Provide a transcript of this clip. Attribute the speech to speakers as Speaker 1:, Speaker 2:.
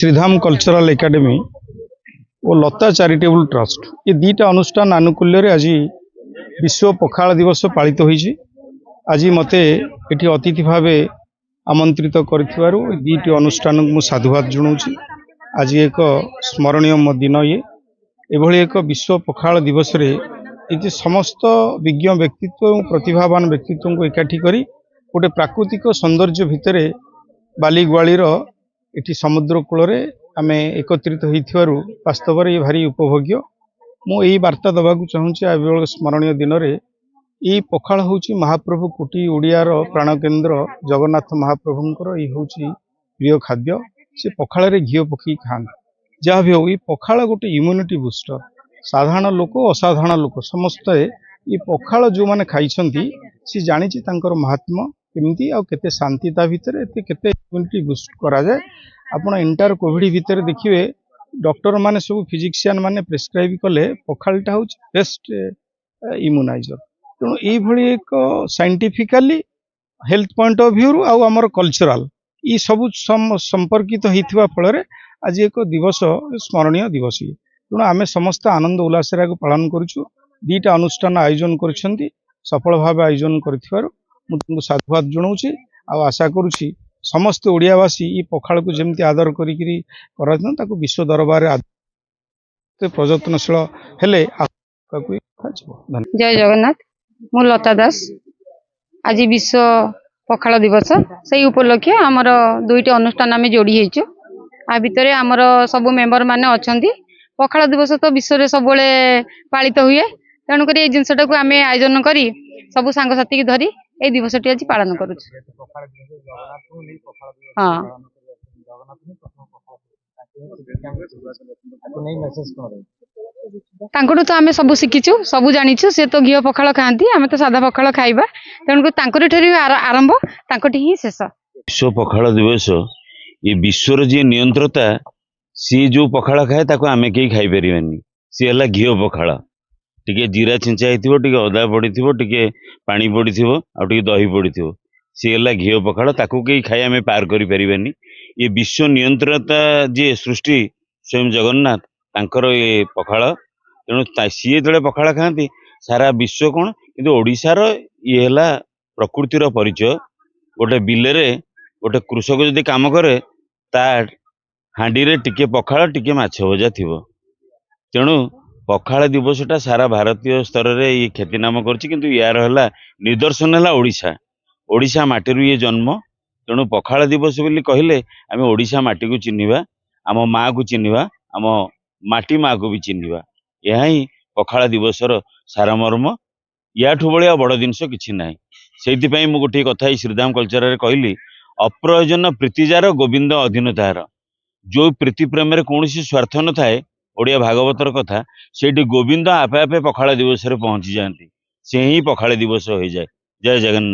Speaker 1: श्रीधाम cultural academy और लता charitable trust ये दुईटा अनुष्ठान आनुकूल्य आज विश्व पखाल दिवस पालित होइछि। आज मते एठी अतिथि भाव आमंत्रित करिथिबारु दुईटी अनुष्ठान को साधुवाद जनाऊछि। आज एक स्मरणीय दिन ये एभली एक विश्व पखाल दिवस रे ये समस्त विज्ञ व्यक्तित्व और प्रतिभावान व्यक्तित्व को एकाठी करी गोटे प्राकृतिक सौंदर्य भितर बालीगुआलीर एटी समुद्र कूल आमे एकत्रित होइथिबारु वास्तव में ये भारी उपभोग्य। मु यही वार्ता दबाकू चाहूँगी एभली स्मरणीय दिन में ये पखाल होची महाप्रभु कोटि ओडियार प्राणकेन्द्र जगन्नाथ महाप्रभुंकर ये होची प्रिय खाद्य। से पखाल रे घी पकई खाते जहाँ भी हो ये पखाल गोटे इम्यूनिटी बुस्टर। साधारण लोक असाधारण लोक समस्ते ये पखाल जो मैंने खाई सी जानी महात्मा केमती आ केते शांति ता भितर एते केते इम्यूनिटी बूस्ट करा जाए। आपण इंटर कोविड भितर देखिए डॉक्टर माने सब फिजिशियन माने प्रेस्क्राइब कले पखालटा हूँ बेस्ट इम्यूनाइजर। तेणु ये एक scientifically health point of view आमर कल्चरल ये सब संपर्कित होता फल आज एक दिवस स्मरणीय दिवस। तेणु आम समस्त आनंद उल्लास पालन करुचु। दुईटा अनुष्ठान आयोजन कर सफल भाव आयोजन कर साधुवाद जनाऊँगी। आशा करुच्ची समस्त ओडियावासी ये पखाल को जमी आदर करी विश्व दरबार प्रयत्नशील हेले।
Speaker 2: जय जगन्नाथ। मु लता दास। आज विश्व पखाल दिवस से उपलक्षे आमर दुईटी अनुष्ठान आम जोड़ी होइछु। आ भितर आमर सब मेंबर माने अछंती। पखाल दिवस तो विश्व रे सब पालित हुए। तेणुक ये जिनसटा को आम आयोजन करी सब सांगसाथी की धरी ए दिवसटी आज पालन करूँ। हाँ तांकटू तो आम सब शिखीचु सब जानीचु। से तो घी पखाल खाती आम तो सादा पखाल खाइबा। तेणुक आरंभ तांकटी ही शेष।
Speaker 3: विश्व पखाल दिवस ये विश्वर जी नियंत्रता सी जो पखाल खाए ताको आमे कई खाई परिबानी। सी हला घी पखाल टिके जीरा छिंचा होइथिबो टिके अदा पड़िथिबो टिके पानी पड़िथिबो आ टिके दही पड़िथिबो। सी हला घी पखाल ताको कई खाई आमे पार करि परिबानी। ये विश्व नियंत्रता जे सृष्टि स्वयं जगन्नाथ तांकर ये पखाल। तेणु सी जो पखाल खाती सारा विश्व कौन किंतु ओडिशार ये हला प्रकृतिर परिचय। गोटे बिलरे गोटे कृषक जदि काम करे ता हांडी रे टिके पखाल टिके माछ भजा थिबो। तेणु पखाल दिवसटा सारा भारतीय स्तर रे ये ख्याति नाम करछि। किंतु यार हला निदर्शन हला ओडिशा। ओडिशा माटी ये जन्म। तेणु पखाल दिवस बोली कहले आम ओडिशा माटी को चिन्हिबा, आम माँ को चिन्हिबा, आम माटी माँ को भी चिन्हिबा। यह ही पखाल दिवसर सारमर्म। याठू भाया बड़ जिनस किछि नाही। सेइथिपई मु गोटे कथा श्रीधाम कल्चर रे कहली अप्रयोजन प्रीतिजार गोविंद अधीन तार। जो प्रीति प्रेम रे कौनसी स्वार्थ न थाए ओडिया भागवतर कथा सेठी गोविंद आपे आपे पखाल दिवस रे पहुंची जाती। से ही पखाल दिवस हो जाए। जय जगन्नाथ।